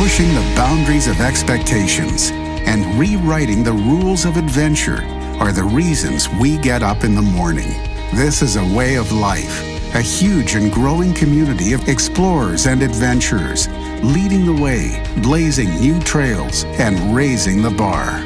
pushing the boundaries of expectations, and rewriting the rules of adventure are the reasons we get up in the morning. This is a way of life, a huge and growing community of explorers and adventurers, leading the way, blazing new trails, and raising the bar.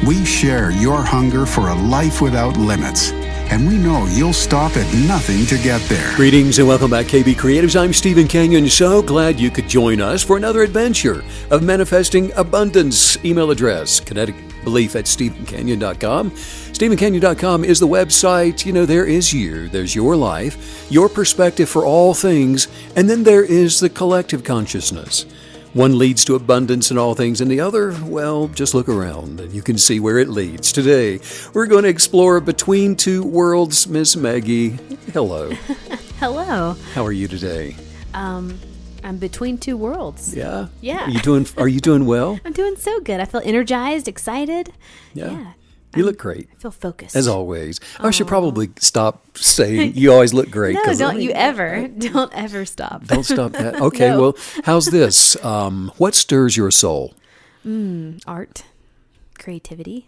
We share your hunger for a life without limits, and we know you'll stop at nothing to get there. Greetings and welcome back, KB Creatives. I'm Stephen Kenyon. So glad you could join us for another adventure of manifesting abundance. Email address, kineticbelief@stephenkenyon.com. StephenKenyon.com is the website. You know, there is you. There's your life, your perspective for all things, and then there is the collective consciousness. One leads to abundance in all things, and the other, well, just look around and you can see where it leads. Today, we're going to explore Between Two Worlds. Miss Maggie, hello. Hello. How are you today? I'm between two worlds. Yeah? Yeah. Are you doing well? I'm doing so good. I feel energized, excited. Yeah. You look great. I feel focused. As always. I should probably stop saying you always look great. No, don't ever stop. Don't stop that. Okay, No. well, how's this? What stirs your soul? Art, creativity.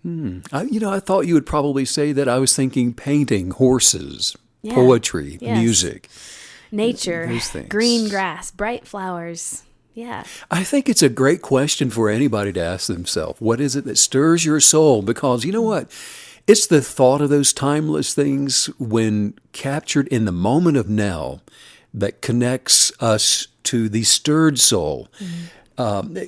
I thought you would probably say that. I was thinking painting, horses, poetry, Yes. music. Nature, Those things. green grass, bright flowers. Yeah. I think it's a great question for anybody to ask themselves. What is it that stirs your soul? Because you know what? It's the thought of those timeless things when captured in the moment of now that connects us to the stirred soul.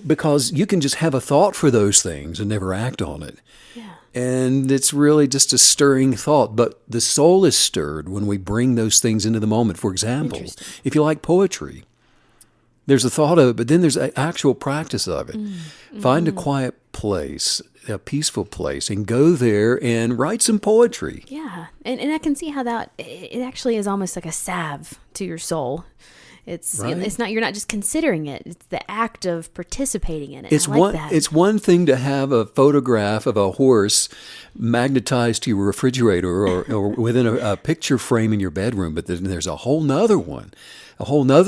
Because you can just have a thought for those things and never act on it. Yeah. And it's really just a stirring thought. But the soul is stirred when we bring those things into the moment. For example, if you like poetry, there's a thought of it, but then there's an actual practice of it. Find a quiet place, a peaceful place, and go there and write some poetry. Yeah. And I can see how that, it actually is almost like a salve to your soul. It's not, you're not just considering it. It's the act of participating in it. I like that. It's one thing to have a photograph of a horse magnetized to your refrigerator or within a picture frame in your bedroom, but then there's a whole nother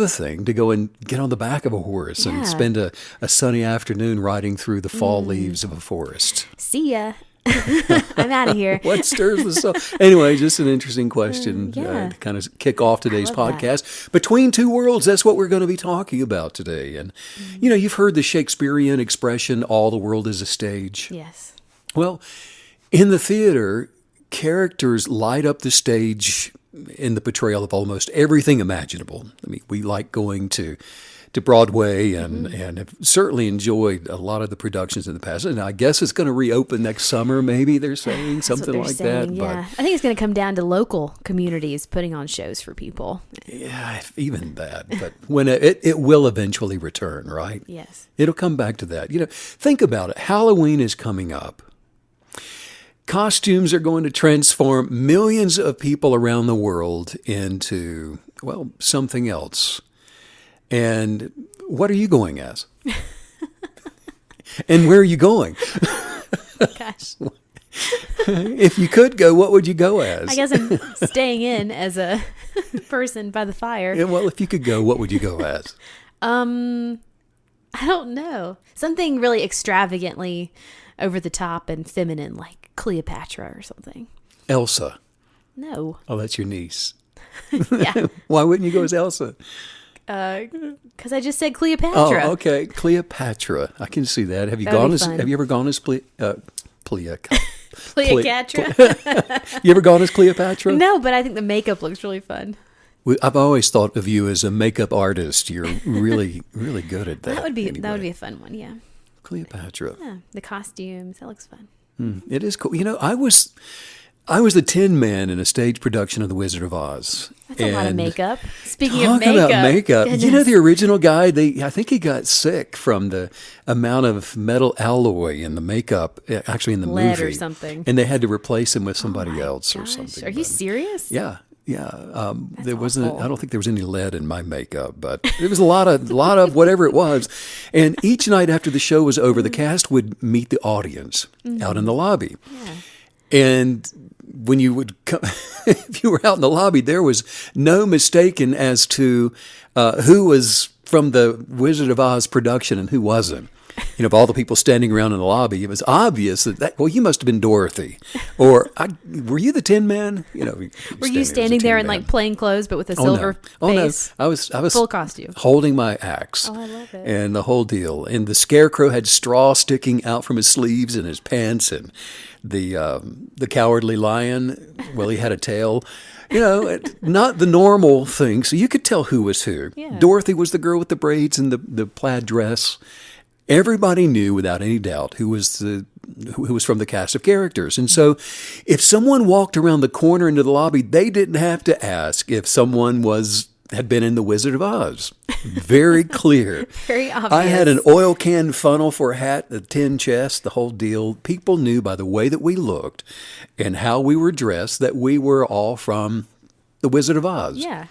thing to go and get on the back of a horse and spend a sunny afternoon riding through the fall leaves of a forest. See ya. I'm out of here. What stirs the soul? Anyway, just an interesting question to kind of kick off today's love podcast. Between Two Worlds, that's what we're going to be talking about today. And, you've heard the Shakespearean expression, all the world is a stage. Yes. Well, in the theater, characters light up the stage in the portrayal of almost everything imaginable. I mean, we like going to Broadway and have certainly enjoyed a lot of the productions in the past. And I guess it's going to reopen next summer, maybe they're saying something like that. Yeah. I think it's going to come down to local communities putting on shows for people. Yeah, even that. But when it will eventually return, right? Yes. It'll come back to that. Think about it. Halloween is coming up. Costumes are going to transform millions of people around the world into, well, something else. And what are you going as? And where are you going? Gosh. If you could go, what would you go as? I guess I'm staying in as a person by the fire. Yeah, well, if you could go, what would you go as? I don't know. Something really extravagantly over the top and feminine, like Cleopatra or something. Elsa. No. Oh, that's your niece. Yeah. Why wouldn't you go as Elsa? Because I just said Cleopatra. Oh, okay. Cleopatra. I can see that. Have you ever gone as Cleopatra? You ever gone as Cleopatra? No, but I think the makeup looks really fun. I've always thought of you as a makeup artist. You're really, really good at that. That would be anyway. a fun one, yeah. Cleopatra. Yeah, the costumes, that looks fun. It is cool. I was the Tin Man in a stage production of The Wizard of Oz. That's a lot of makeup. Speaking Talk of makeup. about makeup. Goodness. The original guy, I think he got sick from the amount of metal alloy in the makeup, actually in the Lead movie. or something. And they had to replace him with somebody else or Gosh, something. are you serious? Yeah. There wasn't. awful. I don't think there was any lead in my makeup, but there was a lot of whatever it was. And each night after the show was over, the cast would meet the audience out in the lobby. Yeah. And when you would come, if you were out in the lobby, there was no mistaking as to who was from the Wizard of Oz production and who wasn't. Of all the people standing around in the lobby, it was obvious well, you must have been Dorothy. Or, were you the Tin Man? Were you standing there in like plain clothes but with a silver face? No. I was full costume. Holding my axe. Oh, I love it. And the whole deal. And the Scarecrow had straw sticking out from his sleeves and his pants. And the Cowardly Lion, well, he had a tail. Not the normal thing. So you could tell who was who. Yeah. Dorothy was the girl with the braids and the plaid dress. Everybody knew without any doubt who was from the cast of characters. And so if someone walked around the corner into the lobby, they didn't have to ask if someone had been in The Wizard of Oz. Very clear. Very obvious. I had an oil can funnel for a hat, a tin chest, the whole deal. People knew by the way that we looked and how we were dressed that we were all from The Wizard of Oz. Yeah.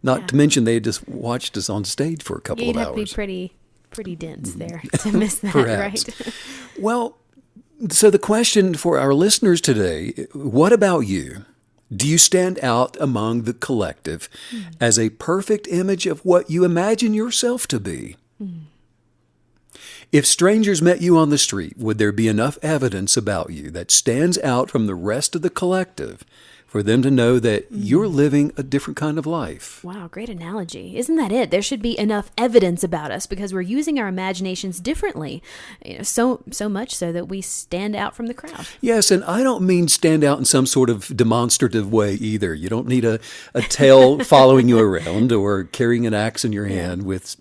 Not to mention they had just watched us on stage for a couple of hours. You'd have to be pretty dense there to miss that, Perhaps. right? Well, so the question for our listeners today, what about you? Do you stand out among the collective as a perfect image of what you imagine yourself to be? If strangers met you on the street, would there be enough evidence about you that stands out from the rest of the collective for them to know that you're living a different kind of life? Wow, great analogy. Isn't that it? There should be enough evidence about us because we're using our imaginations differently, so much so that we stand out from the crowd. Yes, and I don't mean stand out in some sort of demonstrative way either. You don't need a tail following you around or carrying an axe in your hand with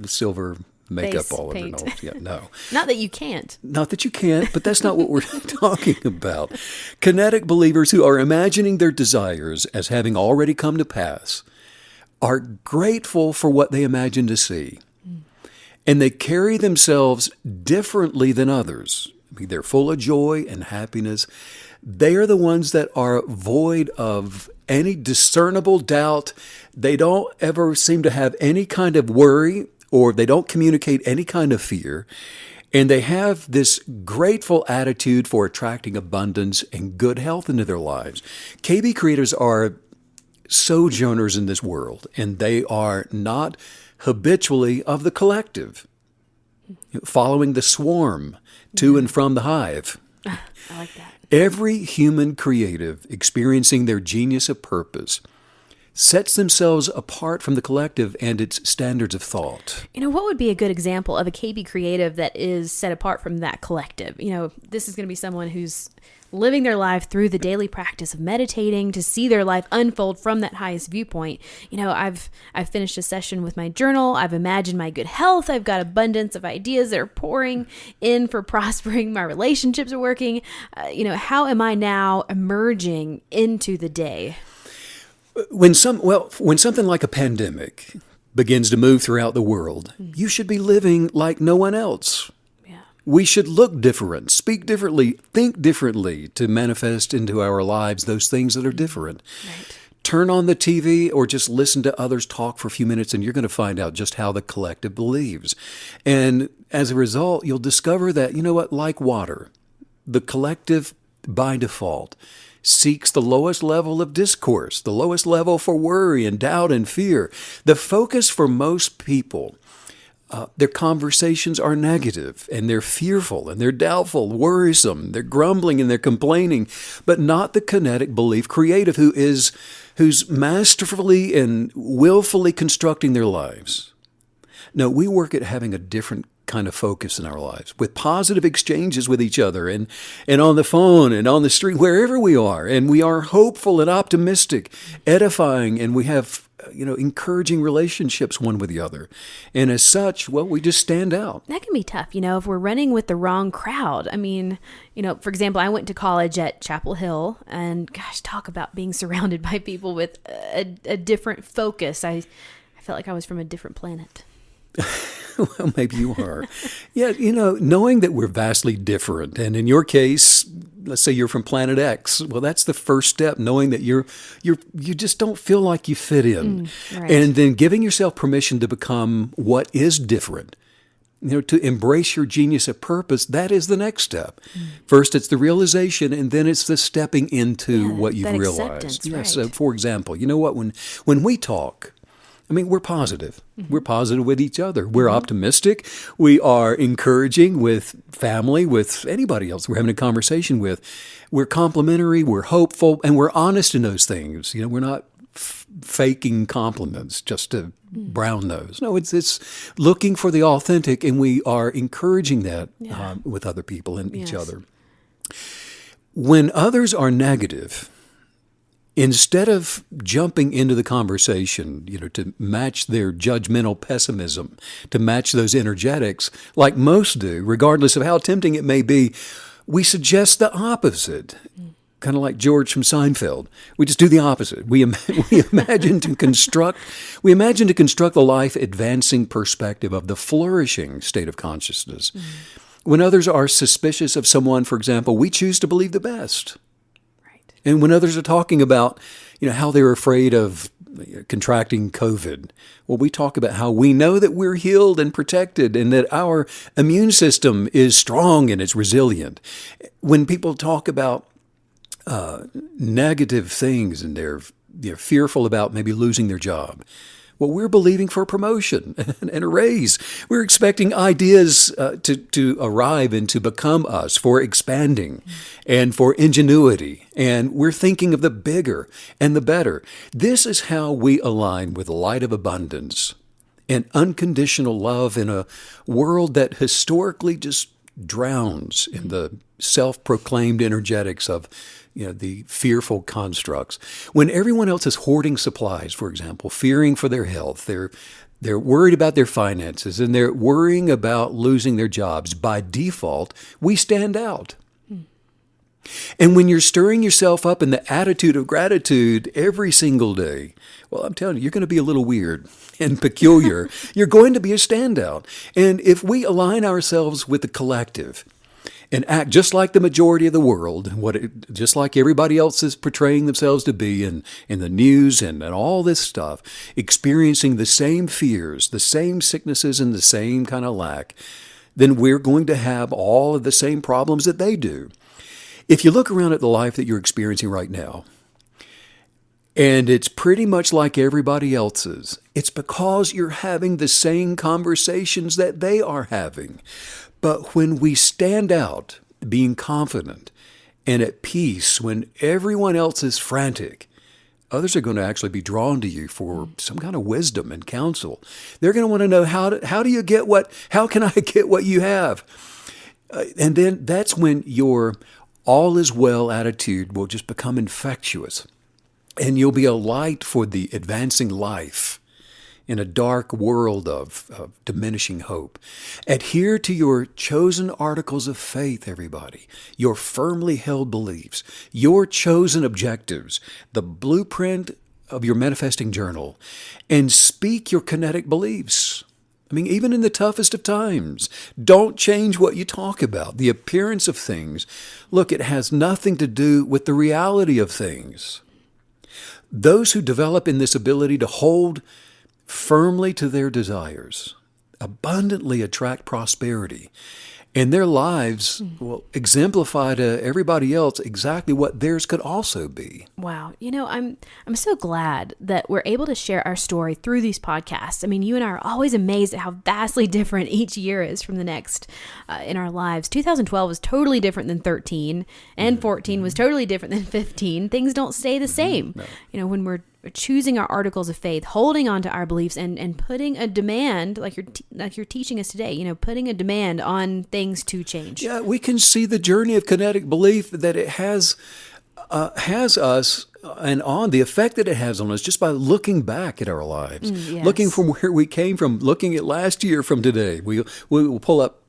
silver makeup Face all over paint. it all. Yeah, no. Not that you can't. Not that you can't, but that's not what we're talking about. Kinetic believers who are imagining their desires as having already come to pass are grateful for what they imagine to see. And they carry themselves differently than others. I mean, they're full of joy and happiness. They are the ones that are void of any discernible doubt. They don't ever seem to have any kind of worry, or they don't communicate any kind of fear. And they have this grateful attitude for attracting abundance and good health into their lives. KB creators are sojourners in this world, and they are not habitually of the collective, following the swarm to and from the hive. I like that. Every human creative experiencing their genius of purpose sets themselves apart from the collective and its standards of thought. What would be a good example of a KB creative that is set apart from that collective? This is going to be someone who's living their life through the daily practice of meditating to see their life unfold from that highest viewpoint. I've finished a session with my journal. I've imagined my good health. I've got abundance of ideas that are pouring in for prospering. My relationships are working. How am I now emerging into the day? When something like a pandemic begins to move throughout the world, you should be living like no one else. Yeah. We should look different, speak differently, think differently to manifest into our lives those things that are different. Right. Turn on the TV or just listen to others talk for a few minutes and you're going to find out just how the collective believes. And as a result, you'll discover that, like water, the collective by default seeks the lowest level of discourse, the lowest level for worry and doubt and fear. The focus for most people, their conversations are negative and they're fearful and they're doubtful, worrisome, they're grumbling and they're complaining, but not the kinetic belief creative who's masterfully and willfully constructing their lives. No, we work at having a different kind of focus in our lives with positive exchanges with each other and on the phone and on the street, wherever we are. And we are hopeful and optimistic, edifying, and we have, encouraging relationships one with the other. And as such, we just stand out. That can be tough, if we're running with the wrong crowd. I mean, for example, I went to college at Chapel Hill and gosh, talk about being surrounded by people with a different focus. I felt like I was from a different planet. Well, maybe you are. Yeah, knowing that we're vastly different, and in your case, let's say you're from planet X. Well, that's the first step, knowing that you just don't feel like you fit in. Right. And then giving yourself permission to become what is different. To embrace your genius of purpose, that is the next step. First, it's the realization, and then it's the stepping into what you've realized. Right. So, for example, you know what? When we talk, I mean, we're positive. We're positive with each other. We're optimistic. We are encouraging with family, with anybody else we're having a conversation with. We're complimentary, we're hopeful, and we're honest in those things. We're not faking compliments just to brown nose. No, it's looking for the authentic, and we are encouraging that with other people and each other. When others are negative, instead of jumping into the conversation, to match their judgmental pessimism, to match those energetics, like most do, regardless of how tempting it may be, we suggest the opposite. Kind of like George from Seinfeld. We just do the opposite. We imagine to construct the life advancing perspective of the flourishing state of consciousness. When others are suspicious of someone, for example, we choose to believe the best. Right. And when others are talking about, how they're afraid of contracting COVID, well, we talk about how we know that we're healed and protected and that our immune system is strong and it's resilient. When people talk about negative things and they're fearful about maybe losing their job, well, we're believing for a promotion and a raise. We're expecting ideas to arrive and to become us, for expanding and for ingenuity. And we're thinking of the bigger and the better. This is how we align with light of abundance and unconditional love in a world that historically just drowns in the self-proclaimed energetics of the fearful constructs. When everyone else is hoarding supplies, for example, fearing for their health, they're worried about their finances, and they're worrying about losing their jobs. By default, we stand out. And when you're stirring yourself up in the attitude of gratitude every single day, well, I'm telling you, you're going to be a little weird and peculiar. You're going to be a standout. And if we align ourselves with the collective, and act just like the majority of the world, just like everybody else is portraying themselves to be in the news and all this stuff, experiencing the same fears, the same sicknesses, and the same kind of lack, then we're going to have all of the same problems that they do. If you look around at the life that you're experiencing right now, and it's pretty much like everybody else's, it's because you're having the same conversations that they are having. But when we stand out, being confident and at peace, when everyone else is frantic, others are going to actually be drawn to you for some kind of wisdom and counsel. They're going to want to know, how can I get what you have? And then that's when your all is well attitude will just become infectious. And you'll be a light for the advancing life in a dark world of diminishing hope. Adhere to your chosen articles of faith, everybody, your firmly held beliefs, your chosen objectives, the blueprint of your manifesting journal, and speak your kinetic beliefs. I mean, even in the toughest of times, don't change what you talk about, the appearance of things. Look, it has nothing to do with the reality of things. Those who develop in this ability to hold firmly to their desires abundantly attract prosperity, and their lives will exemplify to everybody else exactly what theirs could also be. Wow. I'm so glad that we're able to share our story through these podcasts. I mean, you and I are always amazed at how vastly different each year is from the next in our lives. 2012 was totally different than 13, and 14 was totally different than 15. Things don't stay the same. No. When we're choosing our articles of faith, holding on to our beliefs, and putting a demand, like you're teaching us today, putting a demand on things to change. Yeah, we can see the journey of kinetic belief that it has us, and on the effect that it has on us just by looking back at our lives, Yes. looking from where we came from, looking at last year from today. We will pull up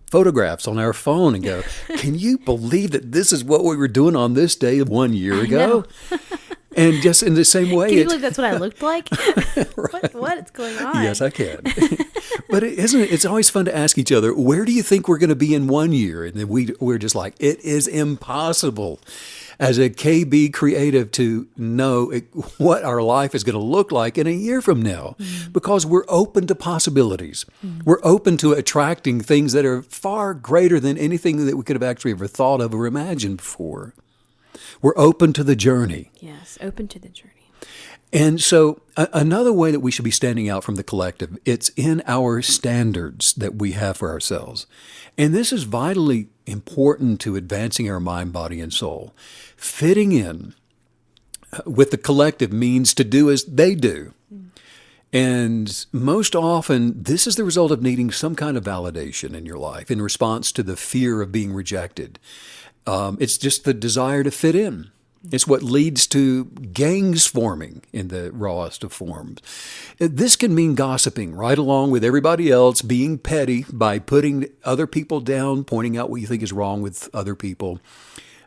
photographs on our phone and go, can you believe that this is what we were doing on this day 1 year ago? And just in the same way, can you believe that's what I looked like? Right. What's going on? Yes, I can. But it's always fun to ask each other, where do you think we're going to be in 1 year? And then we're just like, it is impossible as a KB creative to know what our life is going to look like in a year from now, because we're open to possibilities. We're open to attracting things that are far greater than anything that we could have actually ever thought of or imagined before. We're open to the journey. Yes, open to the journey. And so another way that we should be standing out from the collective, it's in our standards that we have for ourselves. And this is vitally important to advancing our mind, body, and soul. Fitting in with the collective means to do as they do. And most often, this is the result of needing some kind of validation in your life in response to the fear of being rejected. It's just the desire to fit in. It's what leads to gangs forming in the rawest of forms. This can mean gossiping right along with everybody else, being petty by putting other people down, pointing out what you think is wrong with other people.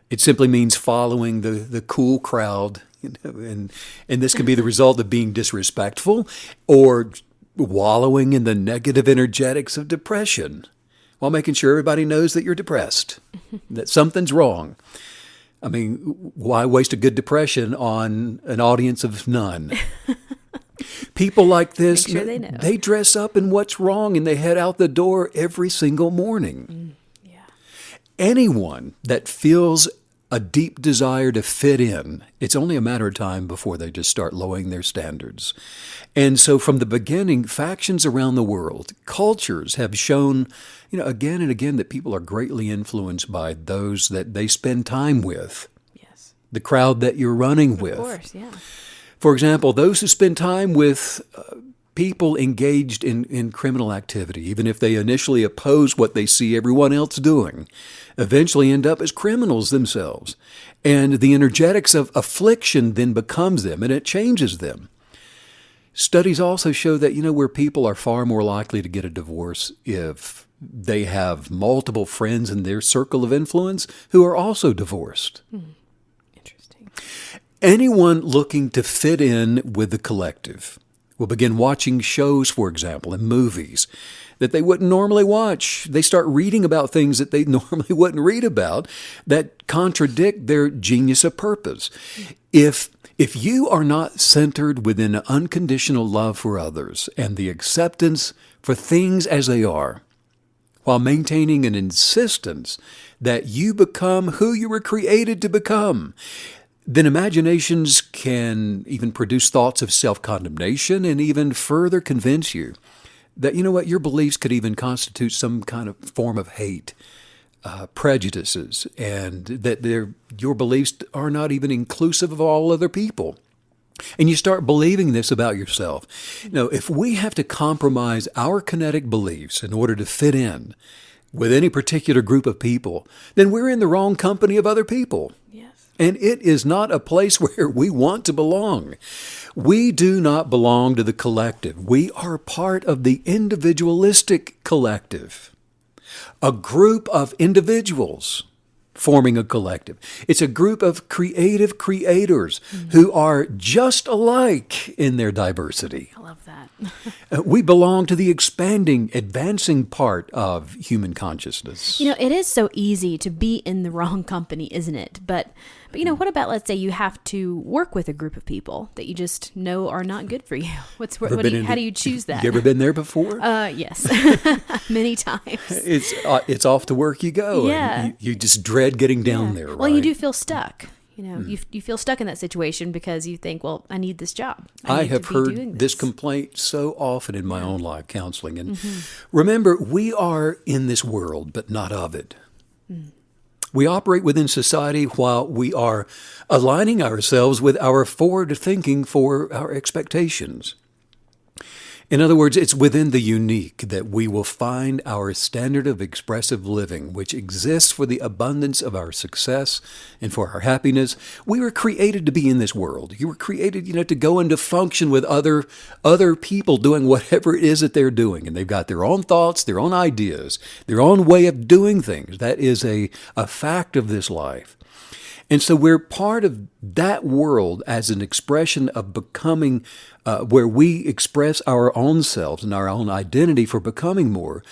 It simply means following the cool crowd, and this can be the result of being disrespectful or wallowing in the negative energetics of depression while making sure everybody knows that you're depressed, that something's wrong. I mean, why waste a good depression on an audience of none? People like this, Make sure they know. They dress up in what's wrong and they head out the door every single morning. Yeah. Anyone that feels a deep desire to fit in, it's only a matter of time before they just start lowering their standards. And so from the beginning, factions around the world, cultures have shown, again and again that people are greatly influenced by those that they spend time with. Yes. The crowd that you're running with. Of course, yeah. For example, those who spend time with people engaged in criminal activity, even if they initially oppose what they see everyone else doing, eventually end up as criminals themselves. And the energetics of affliction then becomes them, and it changes them. Studies also show that, where people are far more likely to get a divorce if they have multiple friends in their circle of influence who are also divorced. Interesting. Anyone looking to fit in with the collective will begin watching shows, for example, and movies that they wouldn't normally watch. They start reading about things that they normally wouldn't read about that contradict their genius of purpose. If you are not centered within an unconditional love for others and the acceptance for things as they are, while maintaining an insistence that you become who you were created to become, then imaginations can even produce thoughts of self-condemnation and even further convince you that, your beliefs could even constitute some kind of form of hate, prejudices, and that your beliefs are not even inclusive of all other people. And you start believing this about yourself. If we have to compromise our kinetic beliefs in order to fit in with any particular group of people, then we're in the wrong company of other people. Yes. And it is not a place where we want to belong. We do not belong to the collective. We are part of the individualistic collective, a group of individuals forming a collective. It's a group of creative creators who are just alike in their diversity. I love that. We belong to the expanding, advancing part of human consciousness. It is so easy to be in the wrong company, isn't it? But what about, let's say you have to work with a group of people that you just know are not good for you? How do you choose that? You ever been there before? Yes, many times. It's off to work you go. Yeah. And you just dread getting down there. Well, right? you do feel stuck. You feel stuck in that situation because you think, well, I need this job. I have heard this complaint so often in my own life counseling. And remember, we are in this world, but not of it. We operate within society while we are aligning ourselves with our forward thinking for our expectations. In other words, it's within the unique that we will find our standard of expressive living, which exists for the abundance of our success and for our happiness. We were created to be in this world. You were created, to go into function with other people doing whatever it is that they're doing. And they've got their own thoughts, their own ideas, their own way of doing things. That is a fact of this life. And so we're part of that world as an expression of becoming, where we express our own selves and our own identity for becoming more.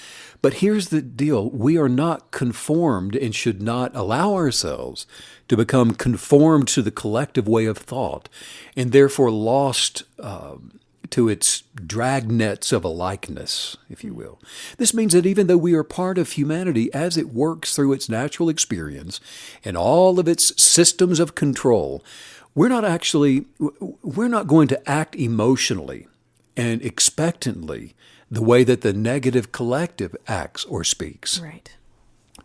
But here's the deal. We are not conformed and should not allow ourselves to become conformed to the collective way of thought and therefore lost to its dragnets of a likeness, if you will. This means that even though we are part of humanity as it works through its natural experience and all of its systems of control, we're not going to act emotionally and expectantly the way that the negative collective acts or speaks. Right.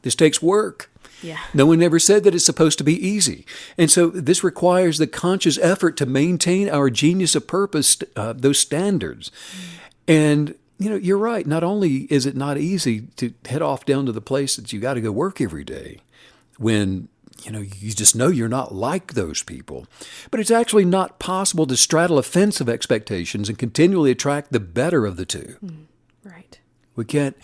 This takes work. Yeah. No one ever said that it's supposed to be easy. And so this requires the conscious effort to maintain our genius of purpose, those standards. And, you're right. Not only is it not easy to head off down to the place that you got to go work every day when, you just know you're not like those people, but it's actually not possible to straddle a fence of expectations and continually attract the better of the two. Right. We can't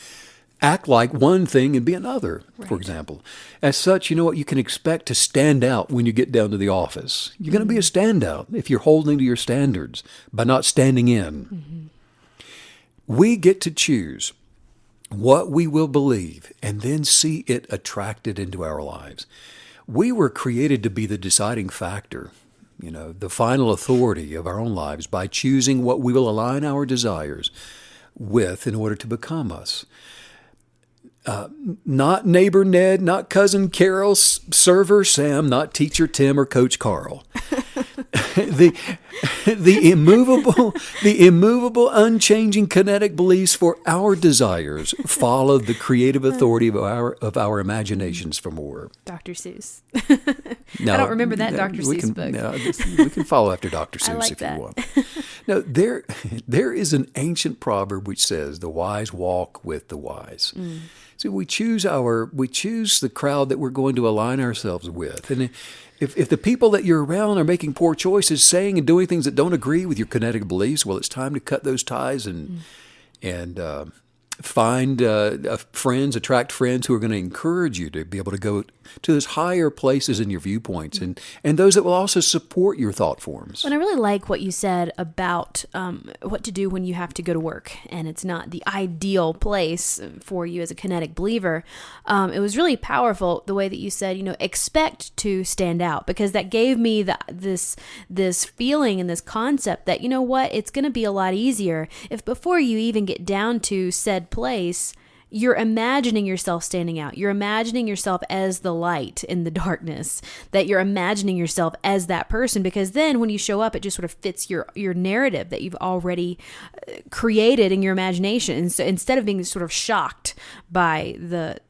act like one thing and be another, for example. As such, you know what? You can expect to stand out when you get down to the office. You're going to be a standout if you're holding to your standards by not standing in. We get to choose what we will believe and then see it attracted into our lives. We were created to be the deciding factor, the final authority of our own lives by choosing what we will align our desires with in order to become us. Not neighbor Ned, not cousin Carol, server Sam, not teacher Tim or coach Carl. the immovable, unchanging kinetic beliefs for our desires follow the creative authority of our imaginations for more. Dr. Seuss. No, I don't remember that Dr. Seuss book. No, we can follow after Dr. Seuss like if that. you want. No, there is an ancient proverb which says, "The wise walk with the wise." So we choose the crowd that we're going to align ourselves with. And if the people that you're around are making poor choices, saying and doing things that don't agree with your kinetic beliefs, well, it's time to cut those ties and find attract friends who are going to encourage you to be able to go to those higher places in your viewpoints and those that will also support your thought forms. And I really like what you said about what to do when you have to go to work and it's not the ideal place for you as a kinetic believer. It was really powerful the way that you said, expect to stand out, because that gave me this feeling and this concept that, it's going to be a lot easier if before you even get down to said place, you're imagining yourself standing out. You're imagining yourself as the light in the darkness, that you're imagining yourself as that person, because then when you show up, it just sort of fits your narrative that you've already created in your imagination. And so instead of being sort of shocked by the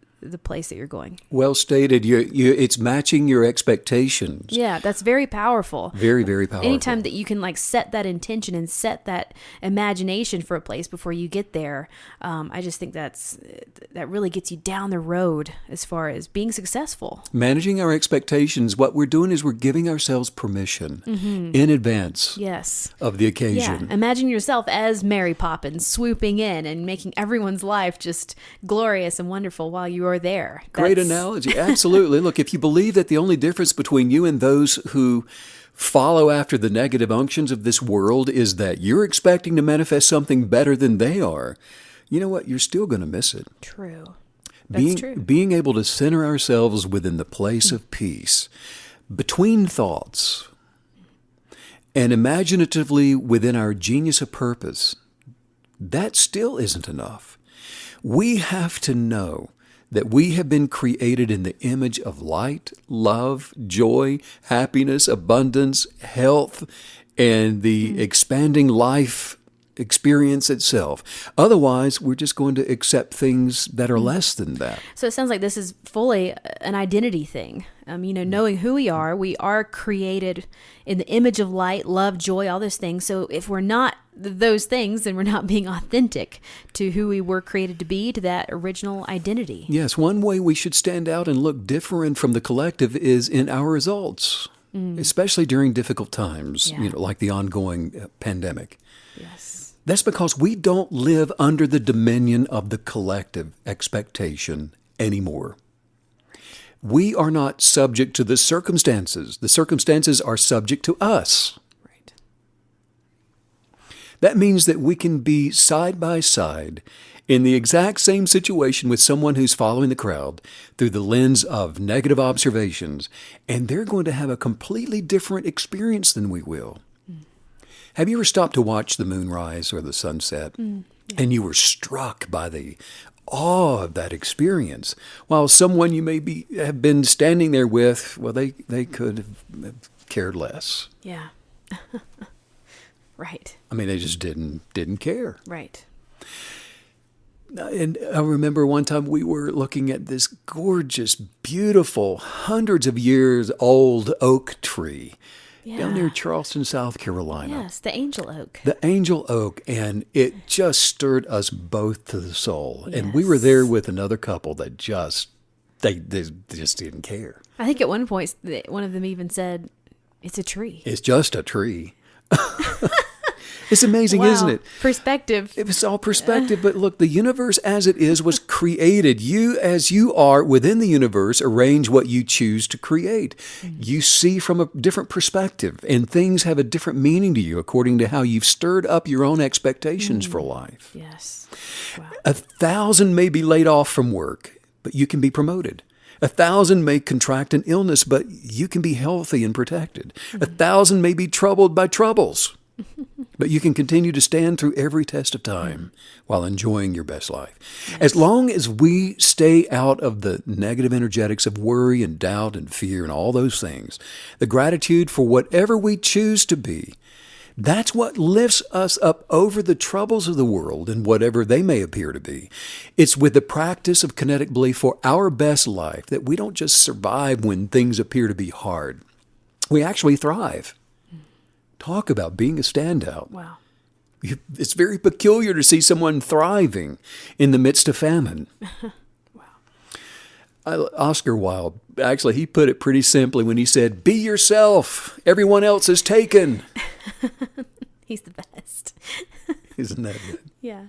place that you're going. Well stated. It's matching your expectations. Yeah, that's very powerful. Very, very powerful. Anytime that you can set that intention and set that imagination for a place before you get there, I just think that really gets you down the road as far as being successful. Managing our expectations, what we're doing is we're giving ourselves permission in advance of the occasion. Yeah. Imagine yourself as Mary Poppins swooping in and making everyone's life just glorious and wonderful while you are there. Great analogy. Absolutely. Look, if you believe that the only difference between you and those who follow after the negative unctions of this world is that you're expecting to manifest something better than they are, you know what? You're still going to miss it. True. That's true. Being able to center ourselves within the place of peace, between thoughts, and imaginatively within our genius of purpose, that still isn't enough. We have to know that we have been created in the image of light, love, joy, happiness, abundance, health, and the expanding life experience itself. Otherwise, we're just going to accept things that are less than that. So it sounds like this is fully an identity thing. Knowing who we are created in the image of light, love, joy, all those things. So if we're not those things, then we're not being authentic to who we were created to be, to that original identity. Yes, one way we should stand out and look different from the collective is in our results, especially during difficult times, like the ongoing pandemic. Yes. That's because we don't live under the dominion of the collective expectation anymore. We are not subject to the circumstances. The circumstances are subject to us. Right. That means that we can be side by side in the exact same situation with someone who's following the crowd through the lens of negative observations, and they're going to have a completely different experience than we will. Have you ever stopped to watch the moonrise or the sunset, and you were struck by the awe of that experience, while someone you have been standing there with, well, they could have cared less. Yeah. Right. I mean, they just didn't care. Right. And I remember one time we were looking at this gorgeous, beautiful, hundreds of years old oak tree down near Charleston, South Carolina. Yes, the angel oak. The angel oak, and it just stirred us both to the soul. And we were there with another couple that they just didn't care. I think at one point, one of them even said, "It's a tree." It's just a tree. It's amazing, Wow. isn't it? Perspective. It was all perspective, but look, the universe as it is was created. You, as you are within the universe, arrange what you choose to create. You see from a different perspective, and things have a different meaning to you according to how you've stirred up your own expectations for life. Yes. Wow. 1,000 may be laid off from work, but you can be promoted. 1,000 may contract an illness, but you can be healthy and protected. 1,000 may be troubled by troubles, but you can continue to stand through every test of time while enjoying your best life. Yes. As long as we stay out of the negative energetics of worry and doubt and fear and all those things, the gratitude for whatever we choose to be, that's what lifts us up over the troubles of the world and whatever they may appear to be. It's with the practice of kinetic belief for our best life that we don't just survive when things appear to be hard. We actually thrive. Talk about being a standout. Wow. It's very peculiar to see someone thriving in the midst of famine. Oscar Wilde, actually, he put it pretty simply when he said, "Be yourself. Everyone else is taken." He's the best. Isn't that good? Yeah.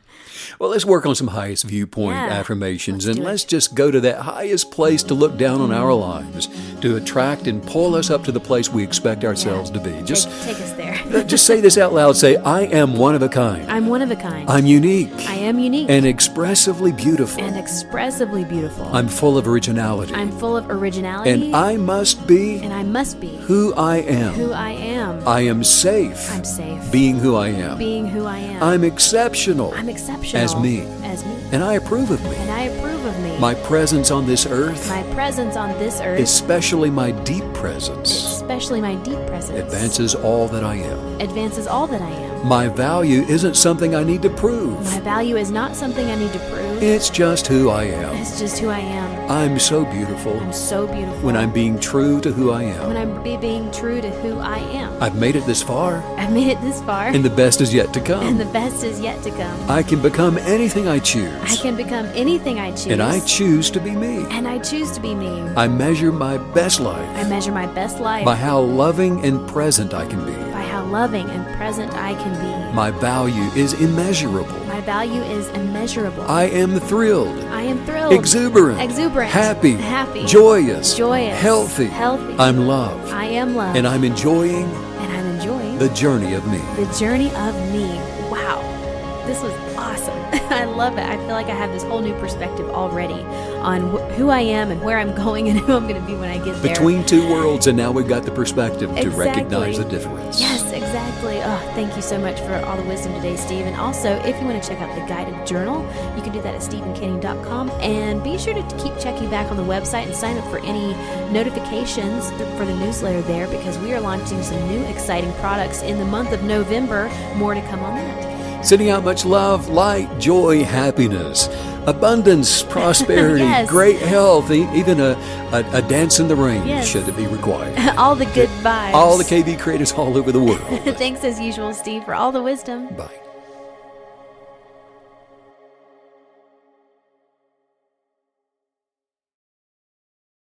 Well, let's work on some highest viewpoint affirmations, and let's just go to that highest place to look down on our lives, to attract and pull us up to the place we expect ourselves to be. Just take us there. Just say this out loud. Say, "I am one of a kind. I'm one of a kind. I'm unique. I am unique. And expressively beautiful. And expressively beautiful. I'm full of originality. I'm full of originality. And I must be. And I must be. Who I am. Who I am. I am safe. I'm safe. Being who I am. Being who I am. I'm exceptional. I'm exceptional. As me. As me. And I approve of me. And I approve of me. My presence on this earth. My presence on this earth. Especially my deep presence. Especially my deep presence. Advances all that I am. Advances all that I am. My value isn't something I need to prove. My value is not something I need to prove. It's just who I am. It's just who I am. I'm so beautiful. I'm so beautiful. When I'm being true to who I am. When I'm being true to who I am. I've made it this far. I've made it this far. And the best is yet to come. And the best is yet to come. I can become anything I choose. I can become anything I choose. And I choose to be me. And I choose to be me. I measure my best life. I measure my best life. By how loving and present I can be. By how loving and present I can be. My value is immeasurable. My value is immeasurable. I am thrilled. I am thrilled. Exuberant. Exuberant. Happy. Happy. Joyous. Joyous. Healthy. Healthy. I'm loved. I am loved. And I'm enjoying. The journey of me. The journey of me. Wow. This was awesome. I love it. I feel like I have this whole new perspective already on who I am and where I'm going and who I'm going to be when I get there. Between two worlds, and now we've got the perspective to recognize the difference. Yes, exactly. Oh, thank you so much for all the wisdom today, Steve. And also, if you want to check out the guided journal, you can do that at stephencanning.com. And be sure to keep checking back on the website and sign up for any notifications for the newsletter there, because we are launching some new exciting products in the month of November. More to come on that. Sending out much love, light, joy, happiness, abundance, prosperity, Yes. great health, even a dance in the rain, Yes. should it be required. All the good vibes. All the KB creators all over the world. Thanks as usual, Steve, for all the wisdom. Bye.